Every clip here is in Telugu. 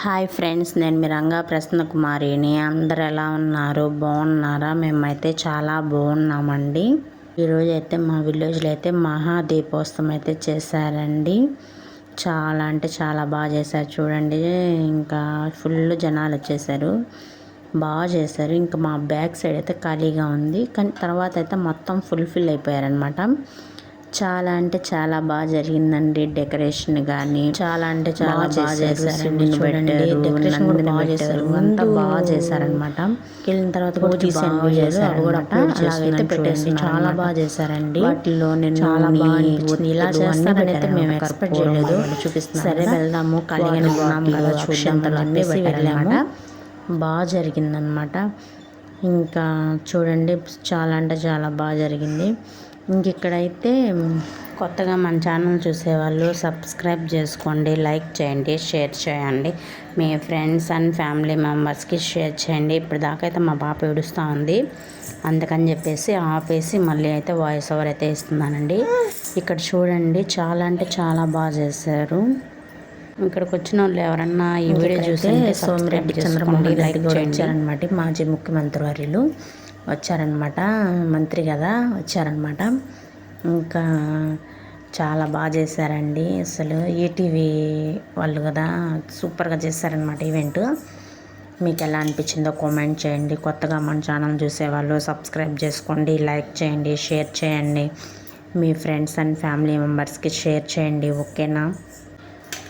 హాయ్ ఫ్రెండ్స్, నేను మీ రంగా ప్రసన్న కుమారిని. అందరు ఎలా ఉన్నారు? బాగున్నారా? మేమైతే చాలా బాగున్నామండి. ఈరోజు అయితే మా విలేజ్లో అయితే మహా దీపోత్సవం అయితే చేశారండి. చాలా అంటే చాలా బాగా చేశారు చూడండి. ఇంకా ఫుల్ జనాలు వచ్చేసారు, బాగా చేశారు. ఇంకా మా బ్యాక్ సైడ్ అయితే ఖాళీగా ఉంది, కానీ తర్వాత అయితే మొత్తం ఫుల్ఫిల్ అయిపోయారనమాట. చాలా అంటే చాలా బాగా జరిగిందండి. డెకరేషన్ కానీ చాలా అంటే చాలా బాగా చేశారండి. చూడండి, డెకరేషన్ కూడా బాగా చేశారు, అంతా బాగా చేశారనమాట. వెళ్ళిన తర్వాత కూడా బాగా చేశారు, అలాగైతే పెట్టేసి చాలా బాగా చేశారండి. వాటిలో నేను చాలా బాగా అనిపించింది. ఇలా చేస్తారని అయితే మేము ఎక్స్పెక్ట్ చేయలేదు. చూపిస్తున్నాను. సరే వెళ్దాము, ఖాళీగానే ఉన్నాం కదా చూద్దాం అని చెప్పేసి వెళ్ళాము. బాగా జరిగిందనమాట. ఇంకా చూడండి, చాలా అంటే చాలా బాగా జరిగింది. ఇంక ఇక్కడైతే కొత్తగా మన ఛానల్ చూసేవాళ్ళు సబ్స్క్రైబ్ చేసుకోండి, లైక్ చేయండి, షేర్ చేయండి, మీ ఫ్రెండ్స్ అండ్ ఫ్యామిలీ మెంబర్స్కి షేర్ చేయండి. ఇప్పుడు దాకా అయితే మా పాప ఏడుస్తూ ఉంది, అందుకని చెప్పేసి ఆపేసి మళ్ళీ అయితే వాయిస్ ఓవర్ అయితే ఇస్తున్నానండి. ఇక్కడ చూడండి, చాలా అంటే చాలా బాగా చేశారు. ఇక్కడికి వచ్చిన వాళ్ళు ఎవరన్నా ఈ వీడియో చూస్తే సోమిరెడ్డి చంద్రమోహన్ లైక్ చేయండి. మాజీ ముఖ్యమంత్రి వర్యులు వచ్చారనమాట, మంత్రి కదా వచ్చారనమాట. ఇంకా చాలా బాగా చేశారండి. అసలు ఈటీవీ వాళ్ళు కదా సూపర్గా చేశారనమాట ఈవెంట్. మీకు ఎలా అనిపించిందో కామెంట్ చేయండి. కొత్తగా మన ఛానల్ చూసేవాళ్ళు సబ్స్క్రైబ్ చేసుకోండి, లైక్ చేయండి, షేర్ చేయండి, మీ ఫ్రెండ్స్ అండ్ ఫ్యామిలీ మెంబర్స్కి షేర్ చేయండి. ఓకేనా?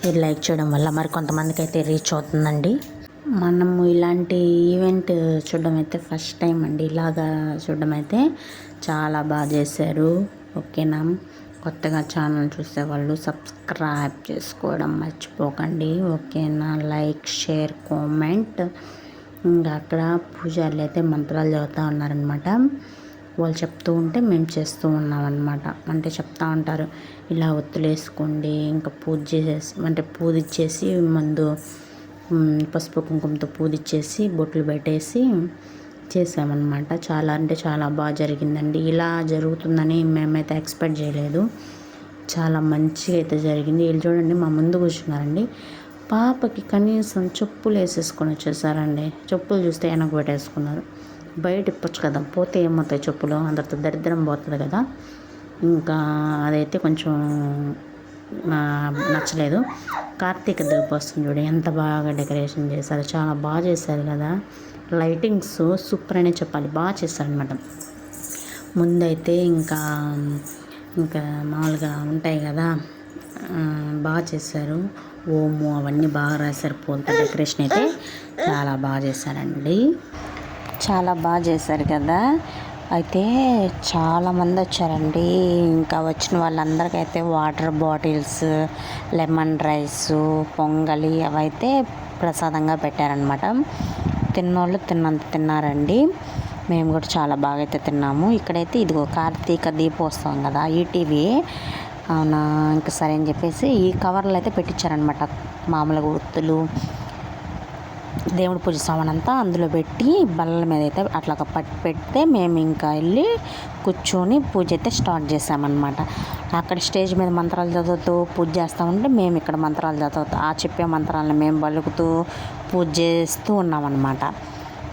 మీరు లైక్ చేయడం వల్ల మరి కొంతమందికి అయితే రీచ్ అవుతుందండి. మనము ఇలాంటి ఈవెంట్ చూడడం అయితే ఫస్ట్ టైం అండి. ఇలాగా చూడడం అయితే చాలా బాగా చేశారు. ఓకేనా? కొత్తగా ఛానల్ చూసేవాళ్ళు సబ్స్క్రైబ్ చేసుకోవడం మర్చిపోకండి. ఓకేనా? Like, share, comment. ఇంకా అక్కడ పూజారులు అయితే మంత్రాలు చదువుతూ ఉన్నారనమాట. వాళ్ళు చెప్తూ ఉంటే మేము చేస్తూ ఉన్నామన్నమాట. అంటే చెప్తా ఉంటారు, ఇలా ఒత్తులు వేసుకోండి, ఇంకా పూజ చేసేసి అంటే పూజ ఇచ్చేసి ముందు పసుపు కుంకుమతో పూజ ఇచ్చేసి బొట్లు పెట్టేసి చేసామన్నమాట. చాలా అంటే చాలా బాగా జరిగిందండి. ఇలా జరుగుతుందని మేమైతే ఎక్స్పెక్ట్ చేయలేదు. చాలా మంచిగా అయితే జరిగింది. వీళ్ళు చూడండి, మా ముందు కూర్చున్నారండి. పాపకి కనీసం చెప్పులు వేసేసుకొని వచ్చేసారండి. చెప్పులు చూస్తే వెనక పెట్టేసుకున్నారు. బయట ఇప్పొచ్చు కదా, పోతే ఏమవుతాయి చెప్పులు, అందరితో దరిద్రం పోతుంది కదా. ఇంకా అదైతే కొంచెం నచ్చలేదు. కార్తీక దీపోత్సవం చూడండి ఎంత బాగా డెకరేషన్ చేశారు, చాలా బాగా చేశారు కదా. లైటింగ్స్ సూపర్ అనే చెప్పాలి, బాగా చేశారనమాట. ముందైతే ఇంకా మామూలుగా ఉంటాయి కదా, బాగా చేశారు. ఓము అవన్నీ బాగా రాశారు. పూలతో డెకరేషన్ అయితే చాలా బాగా చేశారండి. చాలా బాగా చేశారు కదా. అయితే చాలామంది వచ్చారండి. ఇంకా వచ్చిన వాళ్ళందరికైతే వాటర్ బాటిల్స్, లెమన్ రైస్, పొంగలి అవైతే ప్రసాదంగా పెట్టారనమాట. తిన్నోళ్ళు తిన్నంత తిన్నారండి. మేము కూడా చాలా బాగా అయితే తిన్నాము. ఇక్కడైతే ఇదిగో కార్తీక దీపోత్సవం కదా ఈటీవీ. అవునా, ఇంకా సరే అని చెప్పేసి ఈ కవర్లు అయితే పెట్టించారనమాట. మామూలుగా ఒత్తులు, దేవుడి పూజ సామానంతా అందులో పెట్టి బల్లల మీద అయితే అట్లా పెడితే మేము ఇంకా వెళ్ళి కూర్చొని పూజ అయితే స్టార్ట్ చేసామన్నమాట. అక్కడ స్టేజ్ మీద మంత్రాలు చదువుతూ పూజ చేస్తూ ఉంటే మేము ఇక్కడ మంత్రాలు చదువుతూ ఆ చెప్పే మంత్రాలను మేము పలుకుతూ పూజ చేస్తూ ఉన్నామన్నమాట.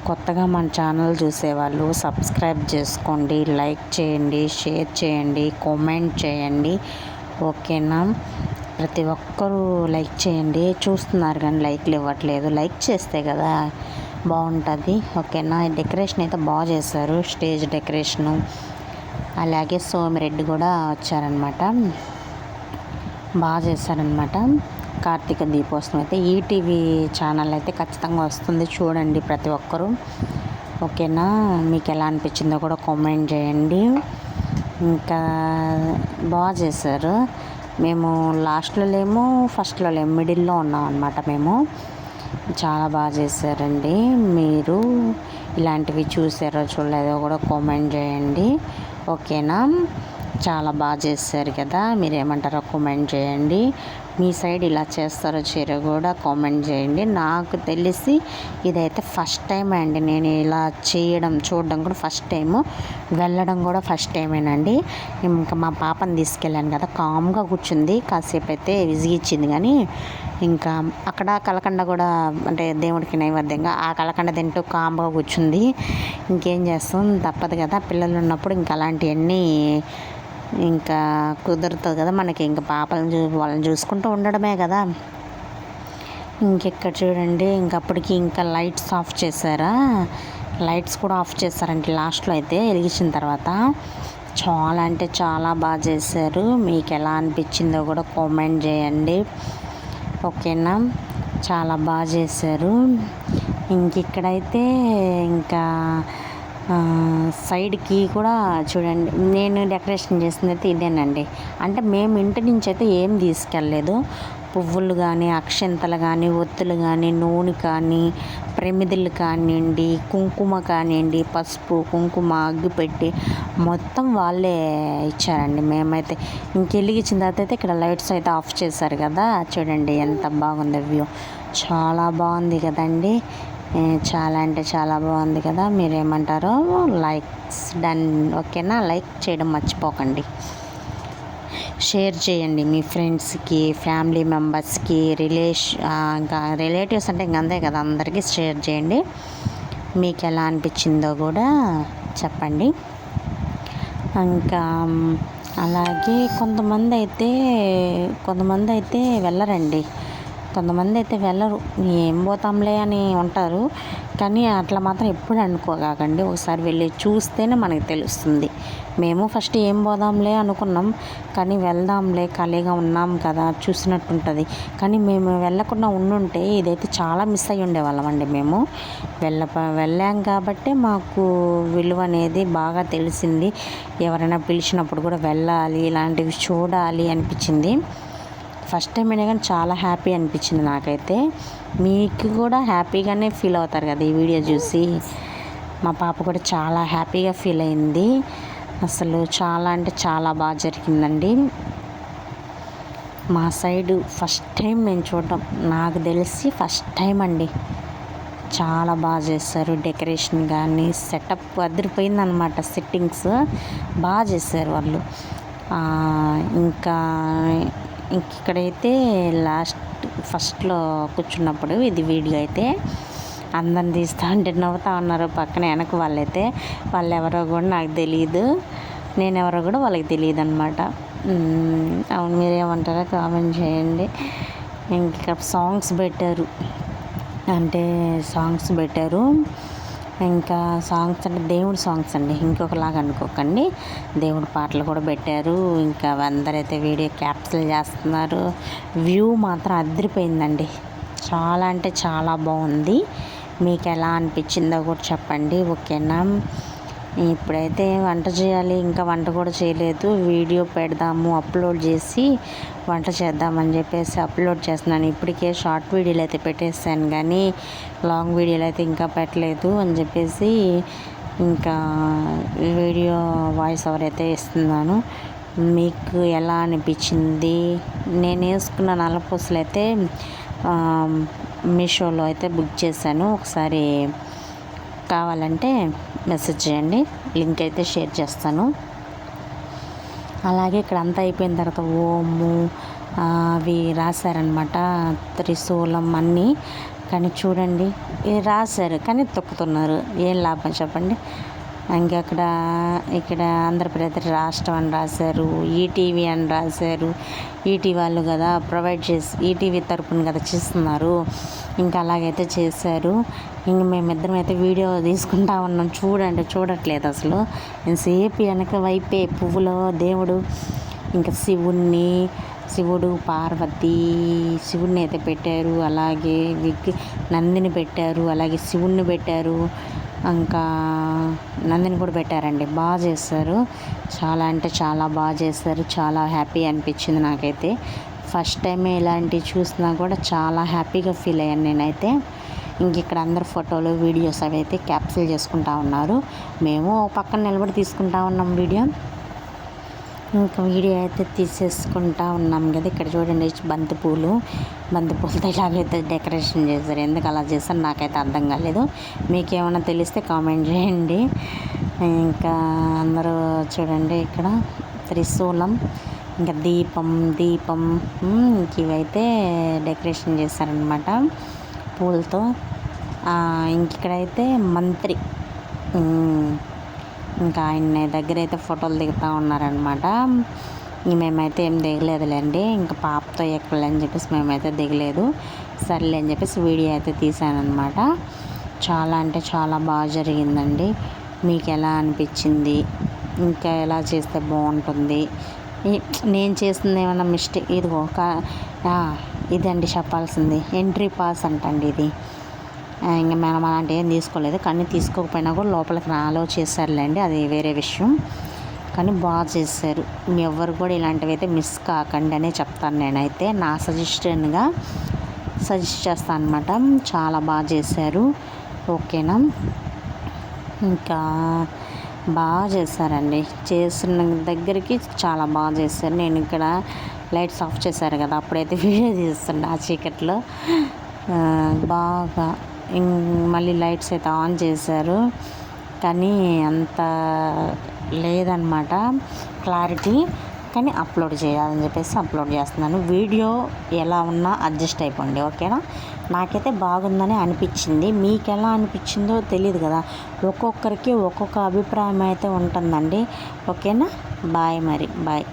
కొత్తగా మన ఛానల్ చూసేవాళ్ళు సబ్స్క్రైబ్ చేసుకోండి, లైక్ చేయండి, షేర్ చేయండి, కామెంట్ చేయండి. ఓకేనా? ప్రతి ఒక్కరూ లైక్ చేయండి. చూస్తున్నారు కానీ లైక్లు ఇవ్వట్లేదు. లైక్ చేస్తే కదా బాగుంటుంది. ఓకేనా? డెకరేషన్ అయితే బాగా చేశారు, స్టేజ్ డెకరేషను. అలాగే సోమిరెడ్డి కూడా వచ్చారనమాట, బాగా చేశారనమాట. కార్తీక దీపోత్సవం అయితే ఈటీవీ ఛానల్ అయితే ఖచ్చితంగా వస్తుంది, చూడండి ప్రతి ఒక్కరూ. ఓకేనా? మీకు ఎలా అనిపించిందో కూడా కామెంట్ చేయండి. ఇంకా బాగా చేశారు. మేము లాస్ట్లో లేము, ఫస్ట్లో లేము, మిడిల్లో ఉన్నాం అన్నమాట. మేము చాలా బాగా చేశారండి. మీరు ఇలాంటివి చూసారో చూడలేదో కూడా కామెంట్ చేయండి. ఓకేనా? చాలా బాగా చేశారు కదా. మీరు ఏమంటారో కామెంట్ చేయండి. మీ సైడ్ ఇలా చేస్తారో చేయరో కూడా కామెంట్ చేయండి. నాకు తెలిసి ఇదైతే ఫస్ట్ టైం అండి నేను ఇలా చూడడం కూడా ఫస్ట్ టైము, వెళ్ళడం కూడా ఫస్ట్ టైమేనండి. ఇంకా మా పాపని తీసుకెళ్ళాను కదా, కామ్గా కూర్చుంది, కాసేపు అయితే విసిగిచ్చింది. కానీ ఇంకా అక్కడ కలకండ కూడా అంటే దేవుడికి నైవేద్యంగా ఆ కలకండ తింటూ కామ్గా కూర్చుంది. ఇంకేం చేస్తాం, తప్పదు కదా, పిల్లలు ఉన్నప్పుడు ఇంకా అలాంటివన్నీ ఇంకా కుదురుతుంది కదా మనకి. ఇంకా వాళ్ళని చూసుకుంటూ ఉండడమే కదా. ఇంకెక్కడ చూడండి, ఇంకప్పటికి ఇంకా లైట్స్ ఆఫ్ చేశారా, లైట్స్ కూడా ఆఫ్ చేశారంటే లాస్ట్లో అయితే వెలిగించిన తర్వాత. చాలా అంటే చాలా బాగా చేశారు. మీకు ఎలా అనిపించిందో కూడా కామెంట్ చేయండి, ఓకేనా. చాలా బాగా చేశారు. ఇక్కడైతే ఇంకా సైడ్కి కూడా చూడండి, నేను డెకరేషన్ చేసింది అయితే ఇదేనండి. అంటే మేము ఇంటి నుంచి అయితే ఏం తీసుకెళ్ళలేదు. పువ్వులు కానీ, అక్షంతలు కానీ, ఒత్తులు కానీ, నూనె కానీ, ప్రమిదలు కానివ్వండి, కుంకుమ కానివ్వండి, పసుపు కుంకుమ అగ్గిపెట్టి మొత్తం వాళ్ళే ఇచ్చారండి. మేమైతే వెలిగించిన తర్వాత అయితే ఇక్కడ లైట్స్ అయితే ఆఫ్ చేశారు కదా, చూడండి ఎంత బాగుంది వ్యూ. చాలా బాగుంది కదండి, చాలా అంటే చాలా బాగుంది కదా. మీరేమంటారో లైక్స్ డన్, ఓకేనా. లైక్ చేయడం మర్చిపోకండి, షేర్ చేయండి మీ ఫ్రెండ్స్కి, ఫ్యామిలీ మెంబర్స్కి, ఇంకా రిలేటివ్స్ అంటే ఇంక అంతే కదా, అందరికీ షేర్ చేయండి. మీకు ఎలా అనిపించిందో కూడా చెప్పండి. ఇంకా అలాగే కొంతమంది అయితే వెళ్ళరండి, కొంతమంది అయితే వెళ్ళరు, ఏం పోతాంలే అని ఉంటారు. కానీ అట్లా మాత్రం ఎప్పుడు అనుకోకండి, ఒకసారి వెళ్ళి చూస్తేనే మనకి తెలుస్తుంది. మేము ఫస్ట్ ఏం పోదాంలే అనుకున్నాం, కానీ వెళ్దాంలే, ఖాళీగా ఉన్నాం కదా, చూసినట్టు ఉంటుంది. కానీ మేము వెళ్ళకుండా ఉండుంటే ఇదైతే చాలా మిస్ అయ్యి ఉండేవాళ్ళం అండి. మేము వెళ్ళాం కాబట్టి మాకు విలువ అనేది బాగా తెలిసింది. ఎవరైనా పిలిచినప్పుడు కూడా వెళ్ళాలి, ఇలాంటివి చూడాలి అనిపించింది. ఫస్ట్ టైం అయినా కానీ చాలా హ్యాపీ అనిపించింది నాకైతే. మీకు కూడా హ్యాపీగానే ఫీల్ అవుతారు కదా ఈ వీడియో చూసి. మా పాప కూడా చాలా హ్యాపీగా ఫీల్ అయింది. అసలు చాలా అంటే చాలా బాగా జరిగిందండి. మా సైడు ఫస్ట్ టైం నేను చూడటం, నాకు తెలిసి ఫస్ట్ టైం అండి. చాలా బాగా చేస్తారు, డెకరేషన్ కానీ సెటప్ అదిరిపోయిందనమాట. సెట్టింగ్స్ బాగా చేశారు వాళ్ళు. ఇక్కడైతే ఫస్ట్లో కూర్చున్నప్పుడు ఇది వీడియో అయితే అందరిని తీస్తూ ఉంటే నవ్వుతూ ఉన్నారు పక్కన వెనక వాళ్ళైతే. వాళ్ళు ఎవరో కూడా నాకు తెలియదు, నేను ఎవరో కూడా వాళ్ళకి తెలియదు అనమాట. అవును, మీరేమంటారో కామెంట్ చేయండి. ఇంకా సాంగ్స్ పెట్టారు, ఇంకా సాంగ్స్ అంటే దేవుడి సాంగ్స్ అండి, ఇంకొకలాగా అనుకోకండి. దేవుడి పాటలు కూడా పెట్టారు. ఇంకా అందరైతే వీడియో క్యాప్చర్ చేస్తున్నారు. వ్యూ మాత్రం అదిరిపోయిందండి, చాలా అంటే చాలా బాగుంది. మీకు ఎలా అనిపించిందో కూడా చెప్పండి, ఓకేనా. ఇప్పుడైతే వంట చేయాలి, ఇంకా వంట కూడా చేయలేదు. వీడియో పెడదాము, అప్లోడ్ చేసి వంట చేద్దామని చెప్పేసి అప్లోడ్ చేస్తున్నాను. ఇప్పటికే షార్ట్ వీడియోలు అయితే పెట్టేసాను, కానీ లాంగ్ వీడియోలు అయితే ఇంకా పెట్టలేదు అని చెప్పేసి ఇంకా వీడియో వాయిస్ ఓవర్ అయితే ఇస్తున్నాను. మీకు ఎలా అనిపించింది? నేను వేసుకున్న నల్లపూసలు అయితే మీషోలో అయితే బుక్ చేశాను. ఒకసారి కావాలంటే మెసేజ్ చేయండి, లింక్ అయితే షేర్ చేస్తాను. అలాగే ఇక్కడ అంతా అయిపోయిన తర్వాత ఓము అవి రాశారనమాట, త్రిశూలం అన్నీ. కానీ చూడండి, రాశారు కానీ తొక్కుతున్నారు, ఏం లాభం చెప్పండి. ఇక్కడ ఆంధ్రప్రదేశ్ రాష్ట్రం అని రాశారు, ఈటీవీ అని రాశారు. ఈటీవీ వాళ్ళు కదా ప్రొవైడ్ చేసి, ఈటీవీ తరపున కదా చేస్తున్నారు. ఇంకా అలాగైతే చేశారు. ఇంక మేమిద్దరం అయితే వీడియో తీసుకుంటా ఉన్నాం. చూడట్లేదు అసలు. ఎంతసేపు వెనక వైపే పువ్వులో దేవుడు, ఇంకా శివుడు పార్వతి, శివుడిని అయితే పెట్టారు. అలాగే నందిని పెట్టారు, అలాగే శివుణ్ణి పెట్టారు, ఇంకా నందిని కూడా పెట్టారండి. బాగా చేస్తారు, చాలా అంటే చాలా బాగా చేస్తారు. చాలా హ్యాపీ అనిపించింది నాకైతే. ఫస్ట్ టైమే ఇలాంటివి చూసినా కూడా చాలా హ్యాపీగా ఫీల్ అయ్యాను నేనైతే. ఇక్కడ అందరు ఫోటోలు వీడియోస్ అవి అయితే క్యాప్చర్ చేసుకుంటా ఉన్నారు. మేము పక్కన నిలబడి తీసుకుంటా ఉన్నాం వీడియో. ఇంకా వీడియో అయితే తీసేసుకుంటా ఉన్నాం కదా. ఇక్కడ చూడండి బంతిపూలతో ఇలాగైతే డెకరేషన్ చేశారు. ఎందుకు అలా చేశారు నాకైతే అర్థం కాలేదు. మీకేమైనా తెలిస్తే కామెంట్ చేయండి. ఇంకా అందరూ చూడండి ఇక్కడ త్రిశూలం, ఇంకా దీపం ఇవైతే డెకరేషన్ చేశారనమాట పూలతో. ఇంకిక్కడైతే మంత్రి ఇంకా ఆయన దగ్గర అయితే ఫోటోలు దిగుతూ ఉన్నారనమాట. మేమైతే ఏం దిగలేదులేండి, ఇంకా పాపతో ఎక్కలేని చెప్పేసి మేమైతే దిగలేదు. సర్లే అని చెప్పేసి వీడియో అయితే తీసానమాట. చాలా అంటే చాలా బాగా జరిగిందండి. మీకు ఎలా అనిపించింది, ఇంకా ఎలా చేస్తే బాగుంటుంది, నేను చేసింది ఏమైనా మిస్టేక్ ఇదండి చెప్పాల్సింది. ఎంట్రీ పాస్ అంటండి ఇది. ఇంకా మనం అలాంటి ఏం తీసుకోలేదు, కానీ తీసుకోకపోయినా కూడా లోపలికి అలో చేశారులేండి, అది వేరే విషయం. కానీ బాగా చేశారు. ఎవరు కూడా ఇలాంటివి అయితే మిస్ కాకండి అనే చెప్తాను నేనైతే. నా సజెస్ట్ చేస్తాను అనమాట. చాలా బాగా చేశారు. ఓకేనా, ఇంకా బాగా చేశారండి. చేసిన దగ్గరికి చాలా బాగా చేశారు. నేను ఇక్కడ లైట్స్ ఆఫ్ చేశారు కదా, అప్పుడైతే వీడియో తీస్తుండే ఆ చీకట్లో బాగా. మళ్ళీ లైట్స్ అయితే ఆన్ చేశారు, కానీ అంత లేదనమాట క్లారిటీ. కానీ అప్లోడ్ చేయాలని చెప్పేసి అప్లోడ్ చేస్తున్నాను. వీడియో ఎలా ఉన్నా అడ్జస్ట్ అయిపోండి, ఓకేనా. నాకైతే బాగుందని అనిపించింది. మీకు ఎలా అనిపించిందో తెలియదు కదా, ఒక్కొక్కరికి ఒక్కొక్క అభిప్రాయం అయితే ఉంటుందండి. ఓకేనా, బాయ్.